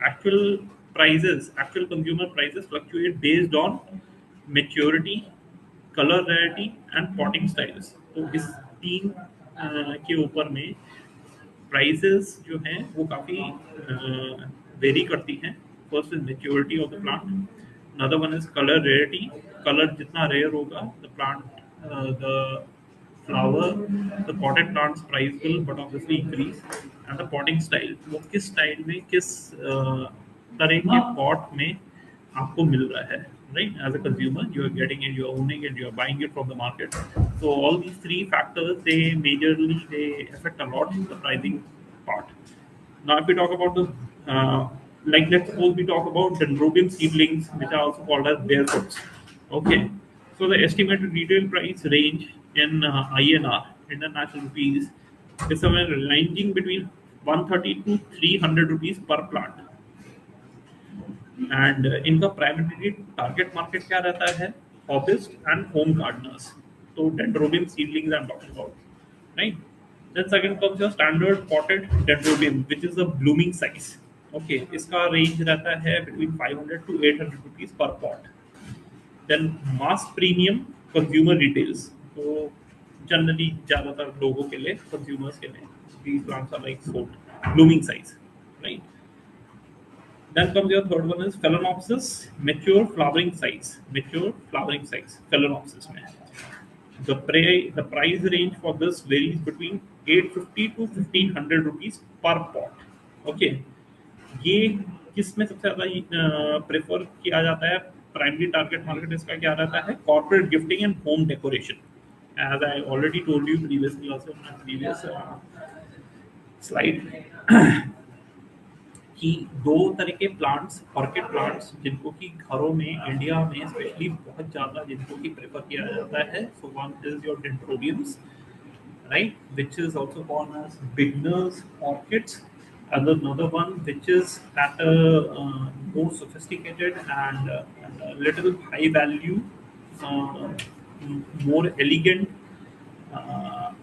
Actual actual consumer prices fluctuate based on maturity, color rarity, and potting styles. तो इस तीन के ऊपर में prices जो हैं वो काफ़ी वेरी करती हैं. First is maturity of the plant, another one is colour rarity. Colour जितना रेयर होगा the plant the flower the potted plants price will but obviously increase. And the potting style, वो किस स्टाइल में किस तरह के पॉट में आपको मिल रहा है. Right, as a consumer, you are getting it, you are owning it, you are buying it from the market. So all these three factors, they affect a lot the pricing part. Now, if we talk about the like, let's suppose we talk about dendrobium seedlings, which are also called as barefoots. Okay, so the estimated retail price range in INR, international rupees, is somewhere ranging between 130 to 300 rupees per plant. And इनका primary target market क्या रहता है, hobbyist and home gardeners. तो dendrobium seedlings I am talking about, right. Then second comes your standard potted dendrobium which is the blooming size. Okay, इसका range रहता है between 500 to 800 rupees per pot. Then mass premium consumer retails, तो generally ज़्यादातर लोगों के लिए, consumers के लिए, these plants are like food blooming size, right? Then comes your third one is Phalaenopsis, mature flowering size, Phalaenopsis. Mein. The price range for this varies between 850 to 1500 rupees per pot. Okay, ये किस में सबसे ज्यादा prefer किया जाता है? Primary target market इसका क्या रहता है? Corporate gifting and home decoration. As I already told you previously, also in my previous slide, कि दो तरह के प्लांट्स, ऑर्किड प्लांट्स, जिनको कि घरों में इंडिया में स्पेशली बहुत ज़्यादा जिनको कि प्रेफर किया जाता है. So one is your dendrobiums, right, which is also called as beginners orchids, and another one which is at a more sophisticated and a little high value, uh, more elegant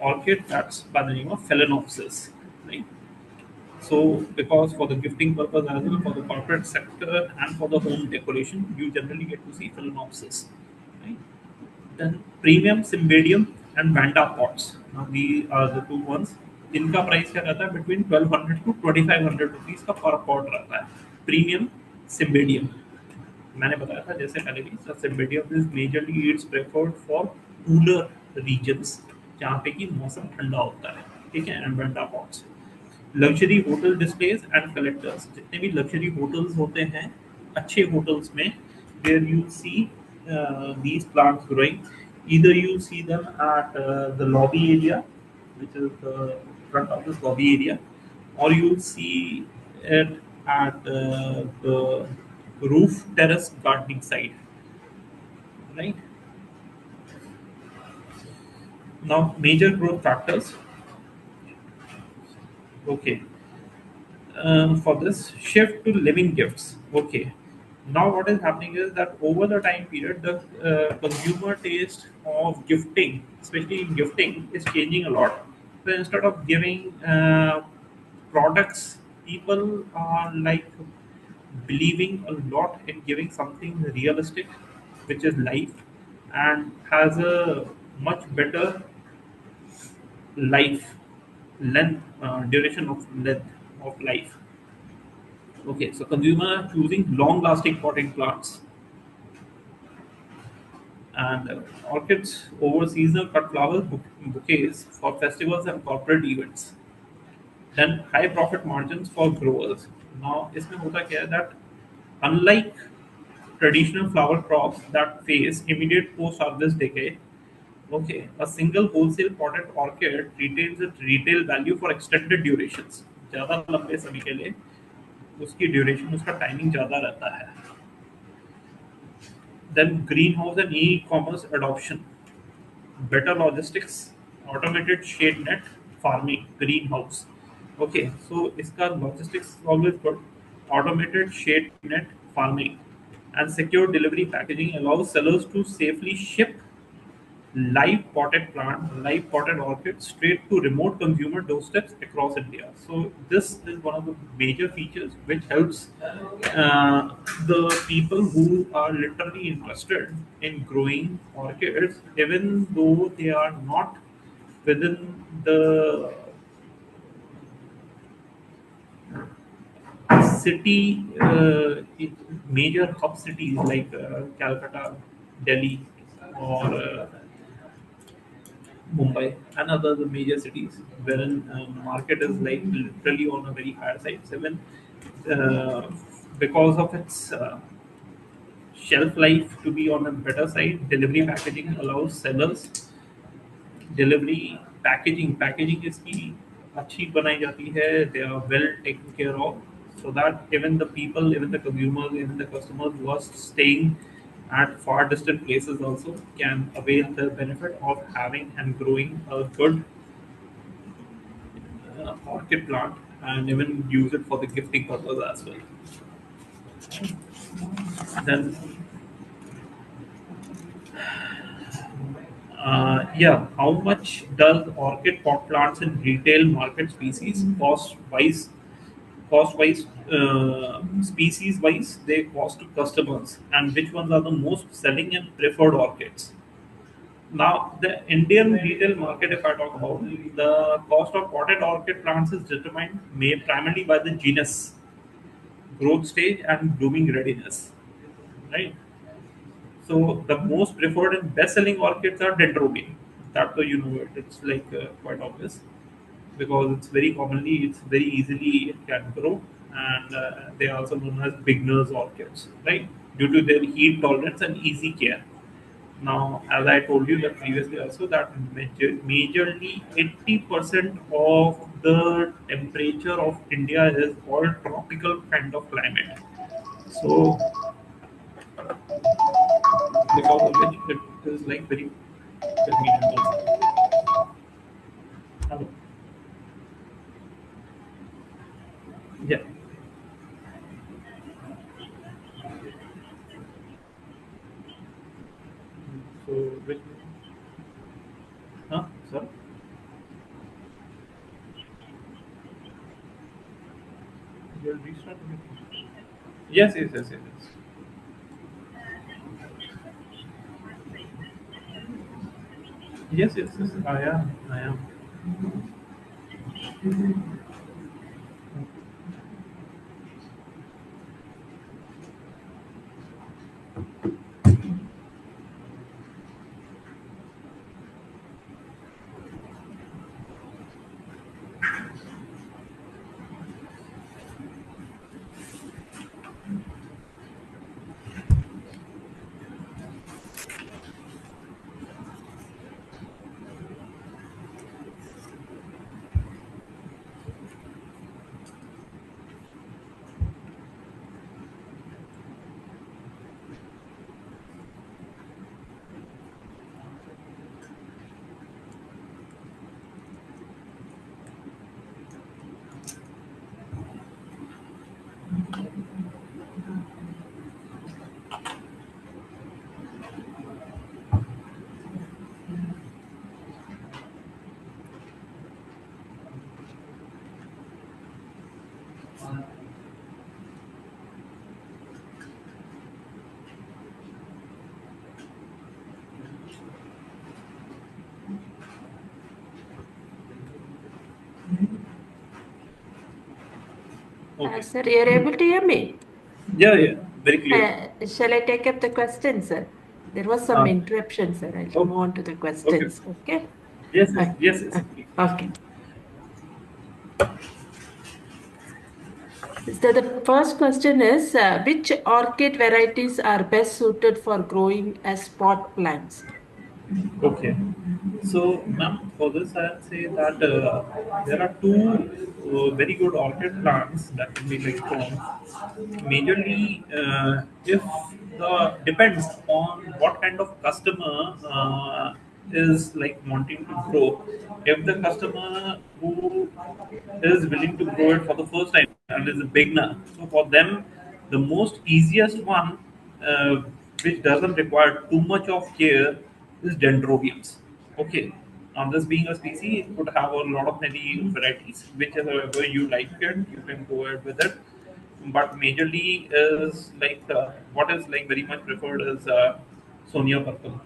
orchid, that's by the name of Phalaenopsis, right? So, because for the gifting purpose as well, for the corporate sector and for the home decoration, you generally get to see Phalaenopsis, right? Then premium Cymbidium and Vanda pots. Now these are the two ones. इनका price क्या रहता है? Between 1200 to 2500 rupees का पर pot रहता है. Premium cymbidium, मैंने बताया था जैसे पहले भी, cymbidium is majorly it's preferred for cooler regions जहाँ पे कि मौसम ठंडा होता है, ठीक है. And vanda pots, luxury hotel displays and collectors, जितने भी लग्जरी होटल्स होते हैं, अच्छे होटल्स में, where you see these plants growing, either you see them at the lobby area, which is the front office lobby area, or you see it at the roof terrace gardening side, right? Now major growth factors, okay, for this shift to living gifts. Okay, now what is happening is that over the time period, the consumer taste of gifting, especially in gifting, is changing a lot. So instead of giving products, people are like believing a lot in giving something realistic, which is life and has a much better life length, duration of length of life. Okay, so consumer are choosing long-lasting potting plants and orchids over seasonal cut flower bouquets for festivals and corporate events. Then high profit margins for growers. Now, इसमें होता क्या है that unlike traditional flower crops that face immediate post-harvest decay, okay, a single wholesale potted orchid retains its retail value for extended durations. ज़्यादा लंबे समय के लिए उसकी ड्यूरेशन, उसका टाइमिंग ज़्यादा रहता है. Then greenhouse and e-commerce adoption, better logistics, automated shade net farming, greenhouse. Okay, so इसका logistics is always good. Automated shade net farming and secure delivery packaging allows sellers to safely ship live potted orchids straight to remote consumer doorsteps across India. So this is one of the major features which helps the people who are literally interested in growing orchids, even though they are not within the city, major hub cities like Calcutta, Delhi, or Mumbai and other the major cities, wherein market is like literally on a very higher side. Seven, uh, because of its shelf life to be on a better side, delivery packaging allows sellers delivery packaging इसकी अच्छी बनाई जाती है. They are well taken care of, so that even the people, even the consumers, even the customers who are staying at far distant places also can avail the benefit of having and growing a good orchid plant and even use it for the gifting purpose as well. Then, yeah, how much does orchid pot plants in retail market species cost wise, species wise, they cost to customers, and which ones are the most selling and preferred orchids? Now, the Indian retail market, if I talk about, the cost of potted orchid plants is determined primarily by the genus, growth stage, and blooming readiness. Right. So the most preferred and best-selling orchids are dendrobium. That though you know it, it's like quite obvious because it's very easily it can grow, and they are also known as beginners orchids, right? Due to their heat tolerance and easy care. Now, as I told you that previously also, that majorly 80% of the temperature of India is all tropical kind of climate. So, because of which it is like very convenient also. Hello. Yeah. So, which, huh? Sorry. You'll restart the meeting. Yes, yes, yes, yes, yes. Yes, yes, yes. I am. I am. Okay. Sir, you're able to hear me? Yeah, yeah. Very clear. Shall I take up the question, sir? There was some Uh, interruption, sir. I'll oh, move on to the okay. questions. Okay. Yes, yes, Uh, yes, yes. uh, okay. So the first question is, which orchid varieties are best suited for growing as pot plants? Okay. So, ma'am, for this, I'd say that there are two very good orchid plants that can be like grown. Majorly, if the depends on what kind of customer is like wanting to grow. If the customer who is willing to grow it for the first time and is a beginner, so for them, the most easiest one, uh, which doesn't require too much of care, is dendrobiums. Okay. Now, this being a species, it could have a lot of many varieties. Whichever you like it, you can go ahead with it. But majorly is like what is like very much preferred is Sonia purple.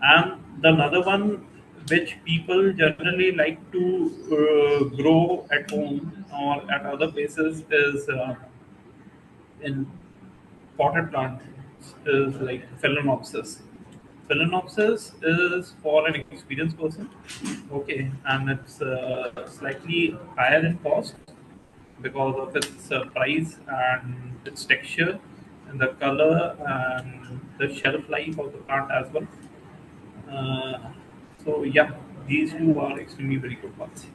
And the another one which people generally like to grow at home or at other places is in potted plants is like Phalaenopsis. Phalaenopsis is for an experienced person, okay, and it's slightly higher in cost because of its price and its texture and the color and the shelf life of the plant as well. Uh, so yeah, these two are extremely very good ones.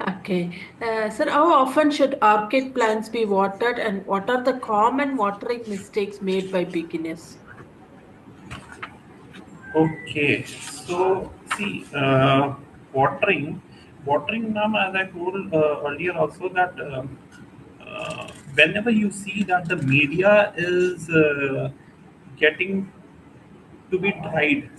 Okay. Sir, how often should orchid plants be watered and what are the common watering mistakes made by beginners? Okay, so see, watering, ma'am, as I told earlier also that whenever you see that the media is getting to be dried,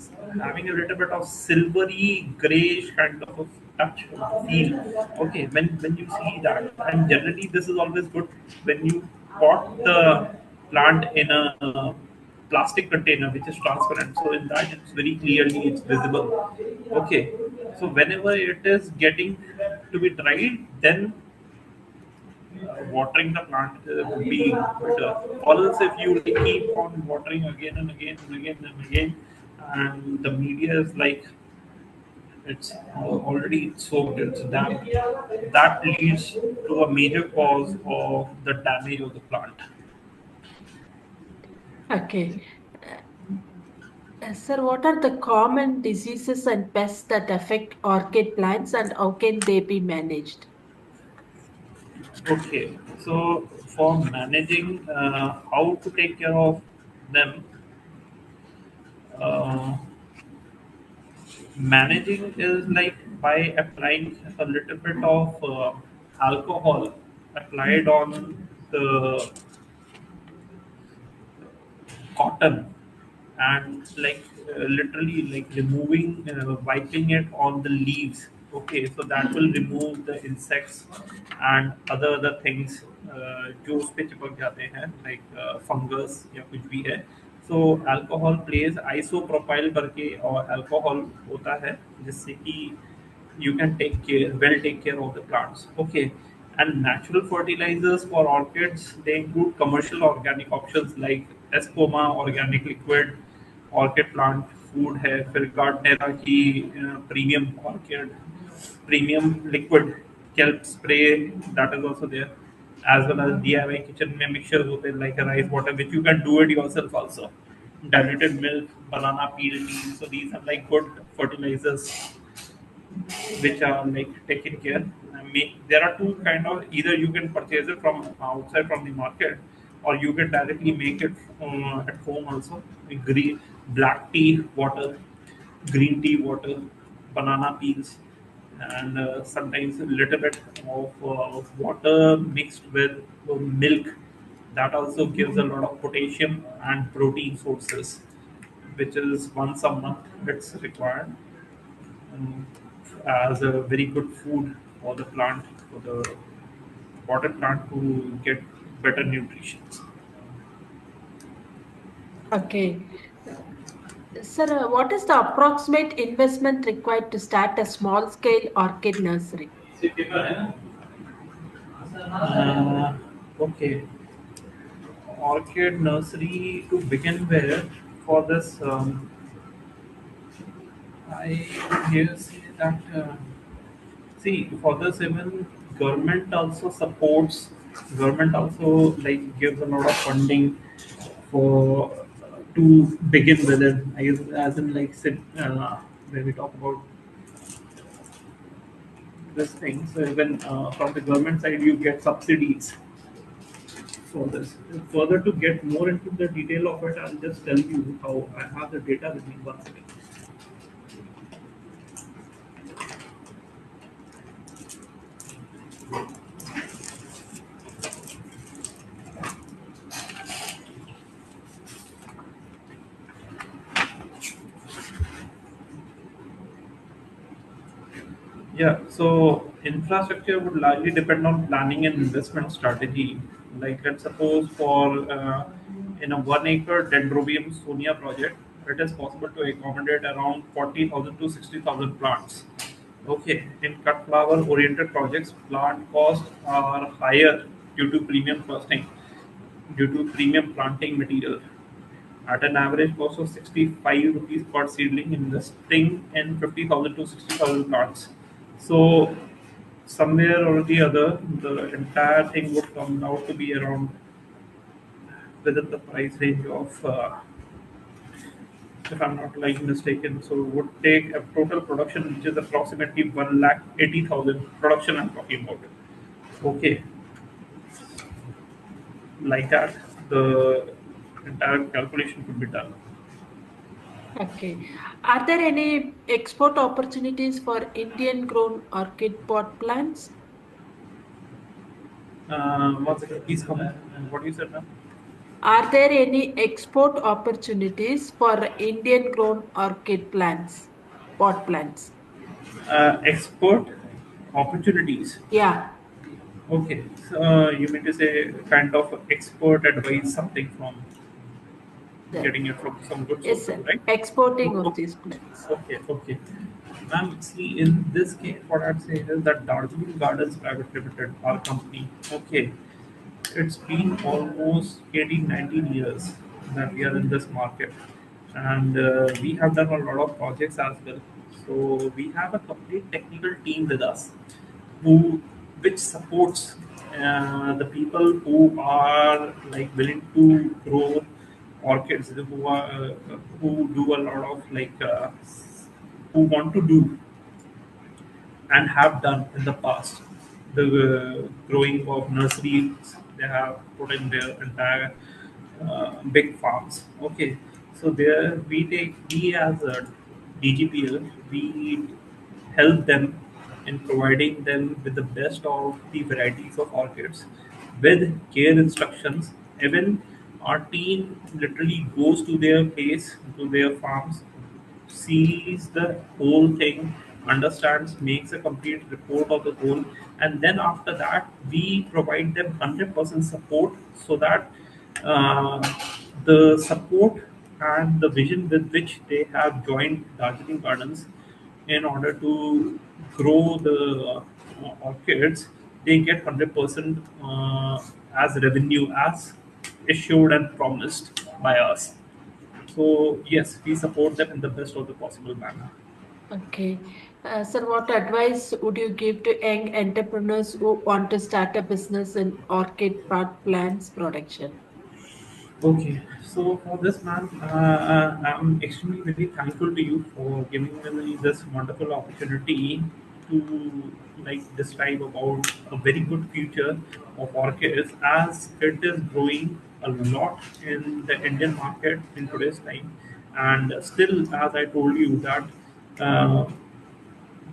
having a little bit of silvery grayish kind of a touch of feel. Okay, when you see that, and generally this is always good when you pot the plant in a plastic container which is transparent. So in that it's very clearly it's visible. Okay, so whenever it is getting to be dried, then watering the plant would be better. Or else if you like keep on watering again and again and again and again, and the media is like it's already soaked, it's damp, that leads to a major cause of the damage of the plant. Okay. Sir, what are the common diseases and pests that affect orchid plants and how can they be managed? Okay, so for managing how to take care of them, uh, managing is like by applying a little bit of alcohol applied on the cotton and like literally like removing wiping it on the leaves. Okay, so that will remove the insects and other things जो उस पे चिपक जाते हैं like fungus या कुछ भी है. So alcohol plays isopropyl करके और alcohol होता है जिससे कि you can take care of the plants. Okay, and natural fertilizers for orchids, they include commercial organic options like Escoma organic liquid, orchid plant food है, फिर Gardnera की premium orchid premium liquid kelp spray, that is also there, as well as DIY kitchen में mixtures होते हैं like a rice water which you can do it yourself also, diluted milk, banana peel tea. So these are like good fertilizers which are like taken care. There are two kind of, either you can purchase it from outside from the market, or you can directly make it at home also. Green black tea water, green tea water, banana peels, and sometimes a little bit of water mixed with milk. That also gives a lot of potassium and protein sources, which is once a month it's required um, as a very good food for the plant, for the potted plant to get better nutrition. Okay. Sir, what is the approximate investment required to start a small scale orchid nursery? Okay, orchid nursery to begin with. For this, I guess that see for this even government also supports. Government also like gives a lot of funding for to begin with it. I guess as in like when we talk about this thing, so even from the government side you get subsidies for this. Further to get more into the detail of it, I'll just tell you how I have the data with me once again. Yeah, so infrastructure would largely depend on planning and investment strategy. Like let's suppose for in a 1 acre dendrobium sonia project, it is possible to accommodate around 40,000 to 60,000 plants. Okay, in cut flower oriented projects, plant costs are higher due to premium costing, due to premium planting material at an average cost of 65 rupees per seedling, investing in 50,000 to 60,000 plants. So, somewhere or the other, the entire thing would come out to be around within the price range of, if I'm not like mistaken, so would take a total production which is approximately 1,80,000 production I'm talking about. Okay, like that, the entire calculation could be done. Okay. Are there any export opportunities for Indian grown orchid pot plants? Once again, please come. What you said, ma'am? Are there any export opportunities for Indian grown orchid plants, pot plants? Export opportunities. Yeah. Okay, so you mean to say kind of export advice something from? getting it from some good Yes, sources, sir. right? Exporting of So, these plants. okay, okay. Ma'am, see, in this case, what I'm saying is that Darjeeling Gardens Private Limited, our company, okay, it's been almost 18, 19 years that we are in this market. And we have done a lot of projects as well. So we have a complete technical team with us who which supports the people who are like willing to grow orchids, who do a lot of who want to do and have done in the past. The growing of nurseries, they have put in their entire big farms. Okay, so there we as a DGPL, we help them in providing them with the best of the varieties of orchids with care instructions. Even our team literally goes to their place, to their farms, sees the whole thing, understands, makes a complete report of the whole, and then after that, we provide them 100% support so that uh, the support and the vision with which they have joined Darjeeling Gardens in order to grow the orchids, they get 100% as revenue as assured and promised by us. So yes, we support them in the best of the possible manner. Okay. Sir, what advice would you give to young entrepreneurs who want to start a business in orchid pot plants production? Okay, so for this man, I'm extremely very thankful to you for giving me this wonderful opportunity to like describe about a very good future of orchids as it is growing a lot in the Indian market in today's time, and still, as I told you that. Uh,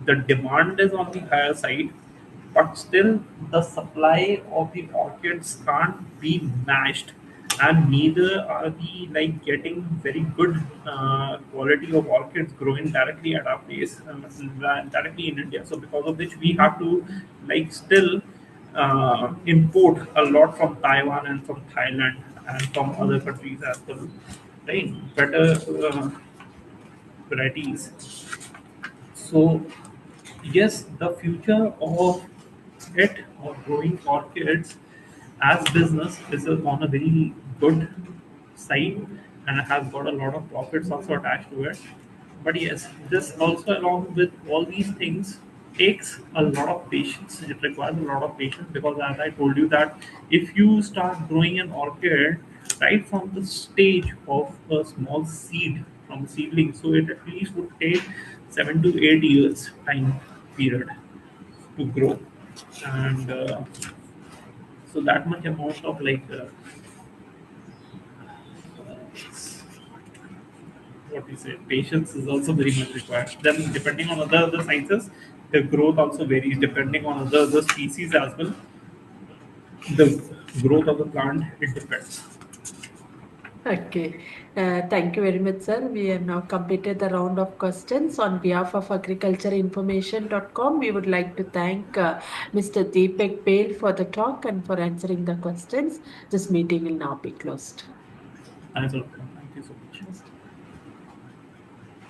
the demand is on the higher side, but still the supply of the orchids can't be matched, and neither are we like getting very good quality of orchids growing directly at our place, directly in India. So because of which we have to like still import a lot from Taiwan and from Thailand and from other countries as well, right? Better varieties. So yes, the future of it or growing orchids as business is on a very good side and has got a lot of profits also attached to it. But yes, this also along with all these things takes a lot of patience. It requires a lot of patience because as I told you that if you start growing an orchid right from the stage of a small seed from the seedling, so it at least would take 7 to 8 years time period to grow, and so that much amount of what we say patience is also very much required. Then depending on other sciences, the growth also varies depending on other species as well. The growth of the plant, it depends. Okay. Thank you very much, sir. We have now completed the round of questions. On behalf of agricultureinformation.com, we would like to thank Mr. Deepak Behl for the talk and for answering the questions. This meeting will now be closed. Thanks a lot.